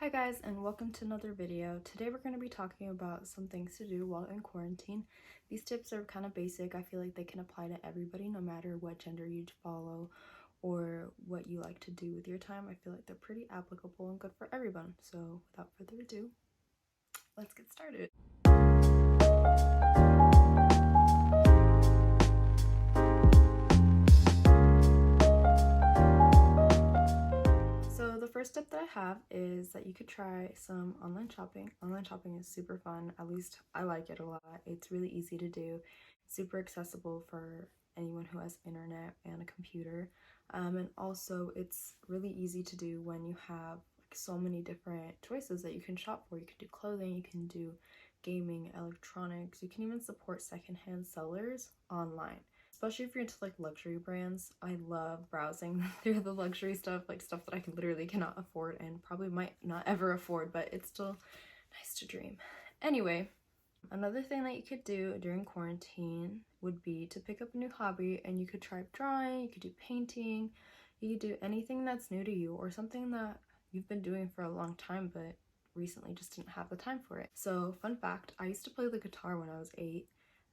Hi guys, and welcome to another video. Today we're going to be talking about some things to do while in quarantine. These tips are kind of basic. I feel like they can apply to everybody no matter what gender you follow or what you like to do with your time. I feel like they're pretty applicable and good for everyone. So without further ado, let's get started. So the first step that I have is that you could try some online shopping. Online shopping is super fun. At least I like it a lot. It's really easy to do, super accessible for anyone who has internet and a computer. And also it's really easy to do when you have like so many different choices that you can shop for. You can do clothing, you can do gaming, electronics, you can even support secondhand sellers online. Especially if you're into like luxury brands. I love browsing through the luxury stuff, like stuff that I literally cannot afford and probably might not ever afford, but it's still nice to dream. Anyway, another thing that you could do during quarantine would be to pick up a new hobby, and you could try drawing, you could do painting, you could do anything that's new to you or something that you've been doing for a long time but recently just didn't have the time for it. So fun fact, I used to play the guitar when I was 8.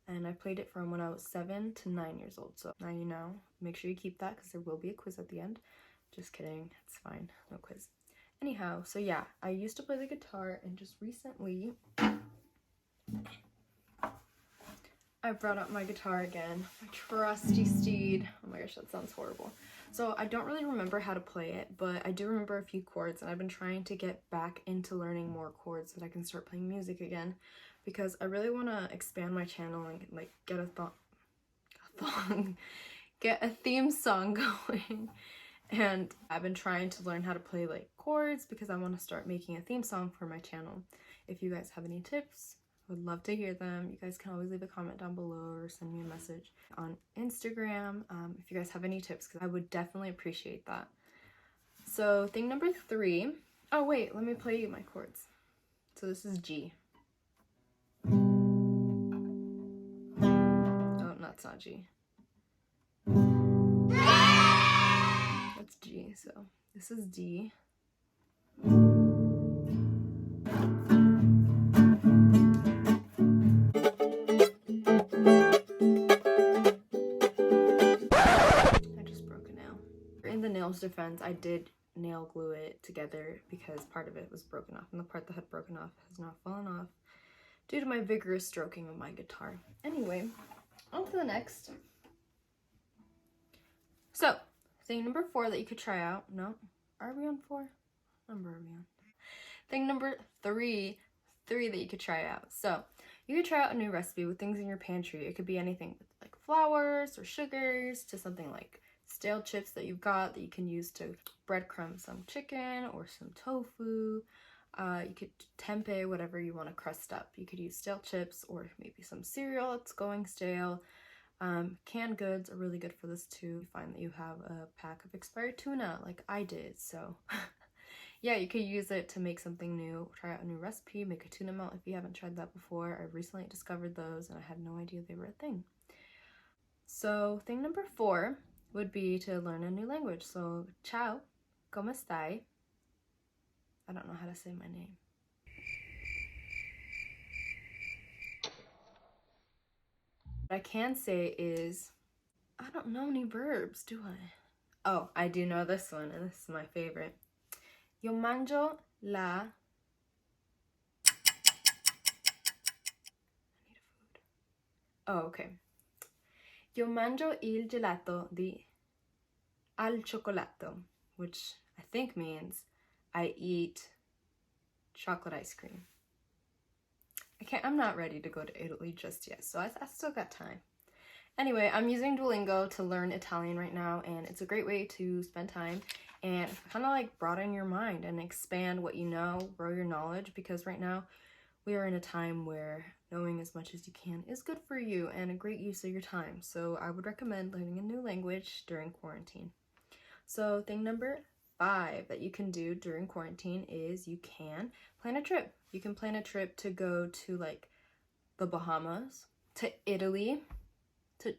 And I played it from when I was 7 to 9 years old. So now you know. Make sure you keep that because there will be a quiz at the end. Just kidding. It's fine. No quiz. Anyhow, so yeah, I used to play the guitar, and just recently I brought up my guitar again. My trusty steed. Oh my gosh, that sounds horrible. So I don't really remember how to play it, but I do remember a few chords, and I've been trying to get back into learning more chords so that I can start playing music again, because I really want to expand my channel and like get get a theme song going. And I've been trying to learn how to play like chords because I want to start making a theme song for my channel. If you guys have any tips, I would love to hear them. You guys can always leave a comment down below or send me a message on Instagram if you guys have any tips, because I would definitely appreciate that. So thing number 3. Oh wait, let me play you my chords. So this is G. Oh, that's not G. That's G, so this is D. I just broke a nail. In the nail's defense, I did nail glue it together because part of it was broken off, and the part that had broken off has now fallen off due to my vigorous stroking of my guitar. Anyway, on to the next. So, thing number 4 that you could try out. No, are we on 4? Number are we on? Thing number 3 that you could try out. So, you could try out a new recipe with things in your pantry. It could be anything with like flours or sugars to something like stale chips that you've got that you can use to breadcrumb some chicken or some tofu. You could tempeh, whatever you want to crust up. You could use stale chips or maybe some cereal that's going stale. Canned goods are really good for this too. You find that you have a pack of expired tuna like I did, so yeah, you could use it to make something new. Try out a new recipe, make a tuna melt if you haven't tried that before. I recently discovered those and I had no idea they were a thing. So thing number 4 would be to learn a new language. So ciao, ¿cómo estás? I don't know how to say my name. What I can say is, I don't know any verbs, do I? Oh, I do know this one, and this is my favorite. Yo mangio la... I need a food. Oh, okay. Yo mangio il gelato di al cioccolato, which I think means I eat chocolate ice cream. I'm not ready to go to Italy just yet, so I still got time. Anyway, I'm using Duolingo to learn Italian right now, and it's a great way to spend time and kind of like broaden your mind and expand what you know, grow your knowledge, because right now we are in a time where knowing as much as you can is good for you and a great use of your time. So I would recommend learning a new language during quarantine. So thing number 5 that you can do during quarantine is you can plan a trip. You can plan a trip to go to like the Bahamas, to Italy, to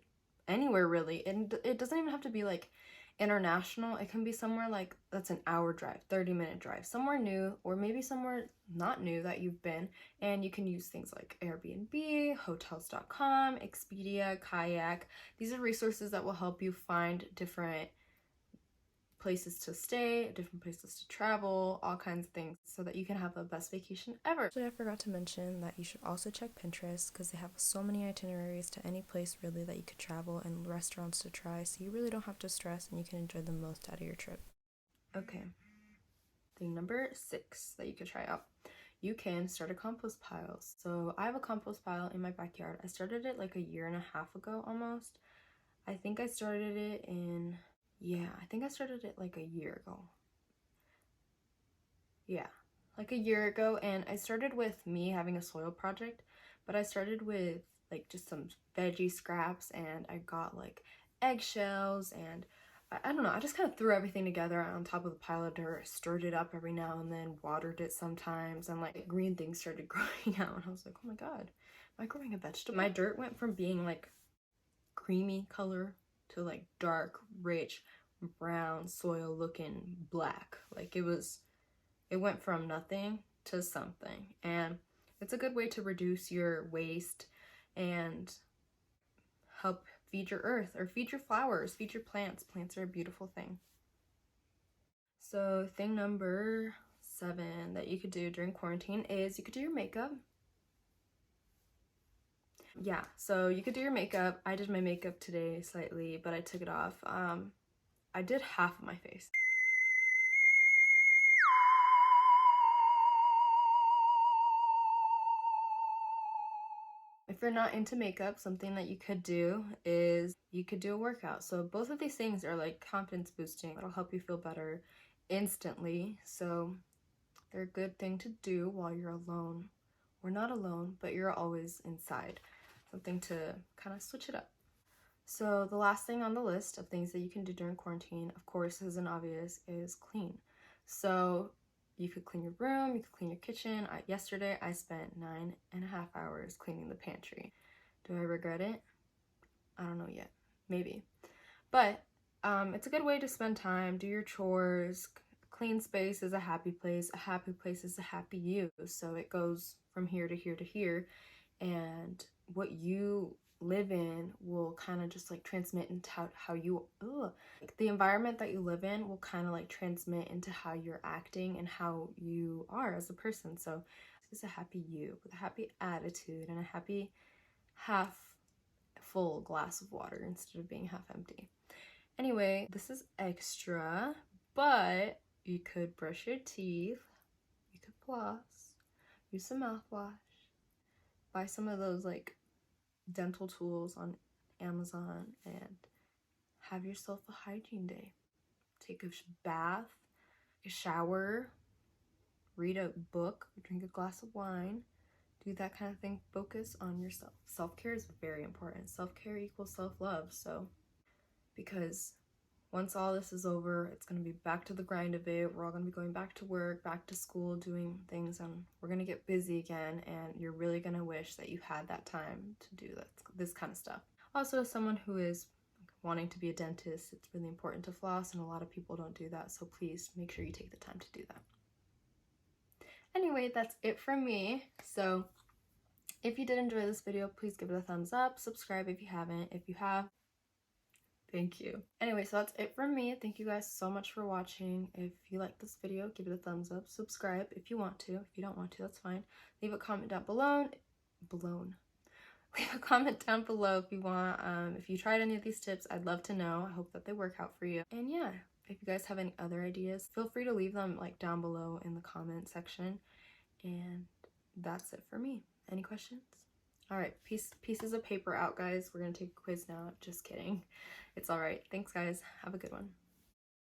anywhere really. And it doesn't even have to be like international, it can be somewhere like that's an hour drive, 30-minute drive, somewhere new, or maybe somewhere not new that you've been, and you can use things like Airbnb, hotels.com, Expedia, Kayak. These are resources that will help you find different places to stay, different places to travel, all kinds of things, so that you can have the best vacation ever. Actually, I forgot to mention that you should also check Pinterest, because they have so many itineraries to any place really that you could travel, and restaurants to try, so you really don't have to stress and you can enjoy the most out of your trip. Okay, thing number 6 that you could try out. You can start a compost pile. So I have a compost pile in my backyard. I started it like a year and a half ago almost. I think I started it in, yeah, I think I started it like a year ago. Yeah, like a year ago, and I started with me having a soil project, but I started with like just some veggie scraps, and I got like eggshells, and I don't know, I just kind of threw everything together on top of the pile of dirt, stirred it up every now and then, watered it sometimes, and like green things started growing out, and I was like, oh my god, am I growing a vegetable? My dirt went from being like creamy color to like dark, rich, brown soil looking black. Like it went from nothing to something, and it's a good way to reduce your waste and help feed your earth, or feed your flowers, feed your plants. Plants are a beautiful thing. So thing number 7 that you could do during quarantine is you could do your makeup. Yeah, so you could do your makeup. I did my makeup today slightly, but I took it off. I did half of my face. If you're not into makeup, something that you could do is you could do a workout. So both of these things are like confidence boosting. It'll help you feel better instantly. So they're a good thing to do while you're alone. Or not alone, but you're always inside. Something to kind of switch it up. So the last thing on the list of things that you can do during quarantine, of course, is an obvious, is clean. So you could clean your room, you could clean your kitchen. Yesterday, I spent 9.5 hours cleaning the pantry. Do I regret it? I don't know yet. Maybe. But it's a good way to spend time, do your chores. Clean space is a happy place. A happy place is a happy you. So it goes from here to here to here. And what you live in will kind of just like transmit into how you, like the environment that you live in will kind of like transmit into how you're acting and how you are as a person. So it's a happy you with a happy attitude and a happy half full glass of water instead of being half empty. Anyway, this is extra, but you could brush your teeth, you could floss, use some mouthwash, buy some of those like dental tools on Amazon, and have yourself a hygiene day. Take a bath, a shower, read a book, drink a glass of wine, do that kind of thing. Focus on yourself. Self-care is very important. Self-care equals self-love. So, because once all this is over, it's going to be back to the grind of it. We're all going to be going back to work, back to school, doing things, and we're going to get busy again, and you're really going to wish that you had that time to do this kind of stuff. Also, as someone who is wanting to be a dentist, it's really important to floss, and a lot of people don't do that, so please make sure you take the time to do that. Anyway, that's it from me. So if you did enjoy this video, please give it a thumbs up, subscribe if you haven't. If you have, thank you. Anyway, so that's it from me. Thank you guys so much for watching. If you like this video, give it a thumbs up. Subscribe if you want to. If you don't want to, that's fine. Leave a comment down below. Leave a comment down below if you want. If you tried any of these tips, I'd love to know. I hope that they work out for you. And yeah, if you guys have any other ideas, feel free to leave them like down below in the comment section. And that's it for me. Any questions? All right, pieces of paper out, guys. We're gonna take a quiz now. Just kidding. It's all right. Thanks, guys. Have a good one.